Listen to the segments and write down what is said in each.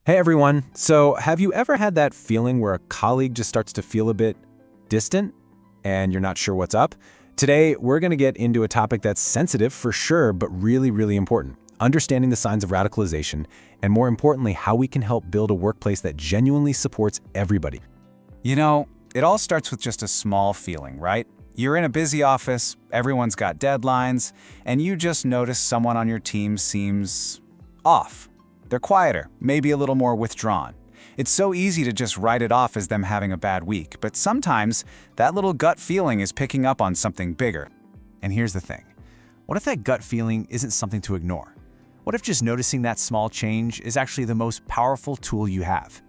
Hey everyone, so have you ever had that feeling where a colleague just starts to feel a bit distant and you're not sure what's up? Today, we're going to get into a topic that's sensitive for sure, but really, really important. Understanding the signs of radicalization, and more importantly, how we can help build a workplace that genuinely supports everybody. You know, it all starts with just a small feeling, right? You're in a busy office, everyone's got deadlines, and you just notice someone on your team seems off. They're quieter, maybe a little more withdrawn. It's so easy to just write it off as them having a bad week, but sometimes that little gut feeling is picking up on something bigger. And here's the thing. What if that gut feeling isn't something to ignore? What if just noticing that small change is actually the most powerful tool you have?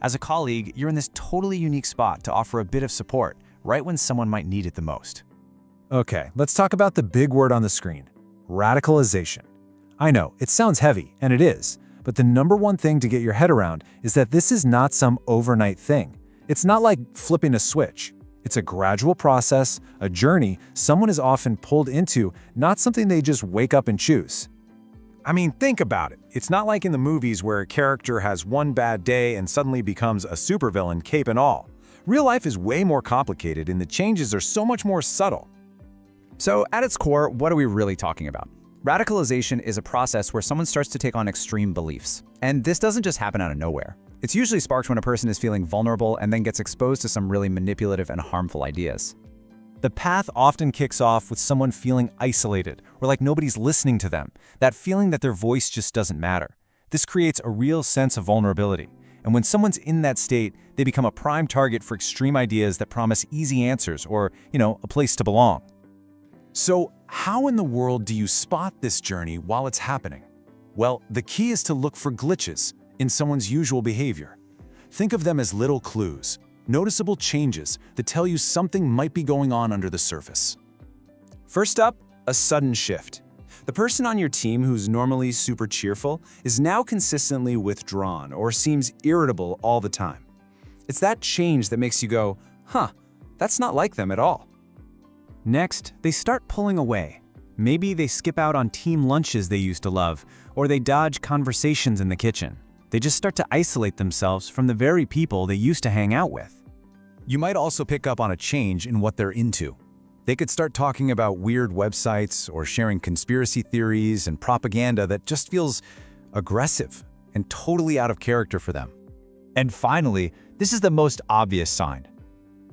As a colleague, you're in this totally unique spot to offer a bit of support right when someone might need it the most. Okay, let's talk about the big word on the screen, radicalization. I know, it sounds heavy, and it is. But the number one thing to get your head around is that this is not some overnight thing. It's not like flipping a switch. It's a gradual process, a journey someone is often pulled into, not something they just wake up and choose. I mean, think about it. It's not like in the movies where a character has one bad day and suddenly becomes a supervillain, cape and all. Real life is way more complicated and the changes are so much more subtle. So at its core, what are we really talking about? Radicalization is a process where someone starts to take on extreme beliefs. And this doesn't just happen out of nowhere. It's usually sparked when a person is feeling vulnerable and then gets exposed to some really manipulative and harmful ideas. The path often kicks off with someone feeling isolated or like nobody's listening to them, that feeling that their voice just doesn't matter. This creates a real sense of vulnerability. And when someone's in that state, they become a prime target for extreme ideas that promise easy answers or, a place to belong. So, how in the world do you spot this journey while it's happening? Well, the key is to look for glitches in someone's usual behavior. Think of them as little clues, noticeable changes that tell you something might be going on under the surface. First up, a sudden shift. The person on your team who's normally super cheerful is now consistently withdrawn or seems irritable all the time. It's that change that makes you go, that's not like them at all. Next, they start pulling away. Maybe they skip out on team lunches they used to love, or they dodge conversations in the kitchen. They just start to isolate themselves from the very people they used to hang out with. You might also pick up on a change in what they're into. They could start talking about weird websites or sharing conspiracy theories and propaganda that just feels aggressive and totally out of character for them. And finally, this is the most obvious sign.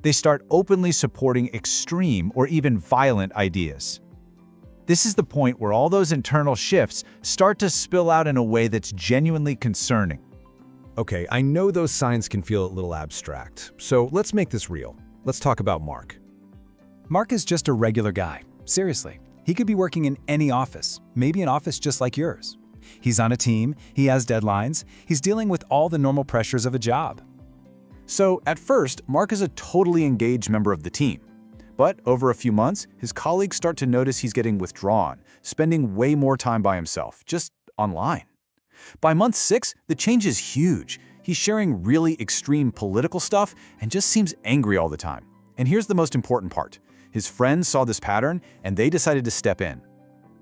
They start openly supporting extreme or even violent ideas. This is the point where all those internal shifts start to spill out in a way that's genuinely concerning. Okay, I know those signs can feel a little abstract, so let's make this real. Let's talk about Mark. Mark is just a regular guy. Seriously, he could be working in any office, maybe an office just like yours. He's on a team, he has deadlines, he's dealing with all the normal pressures of a job. So, at first, Mark is a totally engaged member of the team. But over a few months, his colleagues start to notice he's getting withdrawn, spending way more time by himself, just online. By month 6, the change is huge. He's sharing really extreme political stuff and just seems angry all the time. And here's the most important part. His friends saw this pattern and they decided to step in.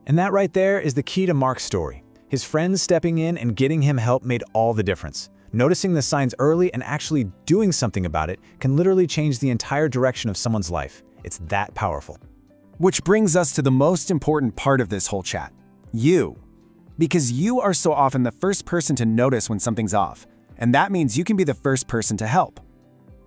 And that right there is the key to Mark's story. His friends stepping in and getting him help made all the difference. Noticing the signs early and actually doing something about it can literally change the entire direction of someone's life. It's that powerful. Which brings us to the most important part of this whole chat. You. Because you are so often the first person to notice when something's off. And that means you can be the first person to help.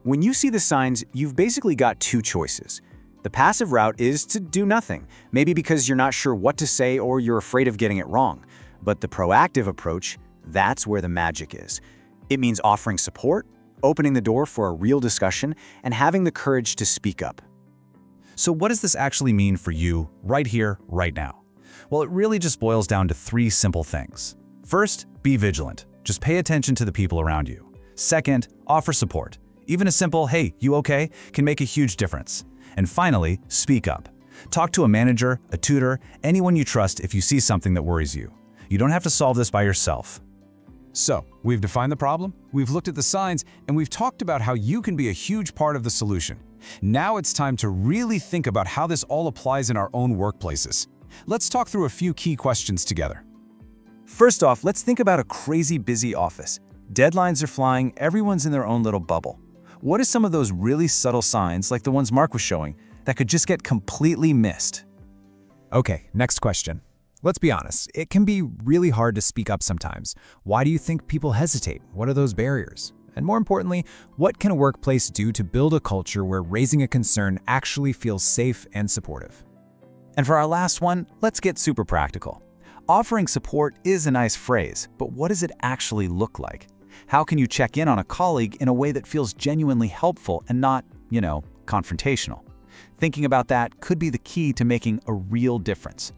When you see the signs, you've basically got two choices. The passive route is to do nothing, maybe because you're not sure what to say or you're afraid of getting it wrong. But the proactive approach, that's where the magic is. It means offering support, opening the door for a real discussion, and having the courage to speak up. So what does this actually mean for you right here, right now? Well, it really just boils down to 3 simple things. First, be vigilant. Just pay attention to the people around you. Second, offer support. Even a simple, "Hey, you okay?" can make a huge difference. And finally, speak up. Talk to a manager, a tutor, anyone you trust if you see something that worries you. You don't have to solve this by yourself. So, we've defined the problem, we've looked at the signs, and we've talked about how you can be a huge part of the solution. Now it's time to really think about how this all applies in our own workplaces. Let's talk through a few key questions together. First off, let's think about a crazy busy office. Deadlines are flying, everyone's in their own little bubble. What are some of those really subtle signs, like the ones Mark was showing, that could just get completely missed? Okay, next question. Let's be honest, it can be really hard to speak up sometimes. Why do you think people hesitate? What are those barriers? And more importantly, what can a workplace do to build a culture where raising a concern actually feels safe and supportive? And for our last one, let's get super practical. Offering support is a nice phrase, but what does it actually look like? How can you check in on a colleague in a way that feels genuinely helpful and not, confrontational? Thinking about that could be the key to making a real difference.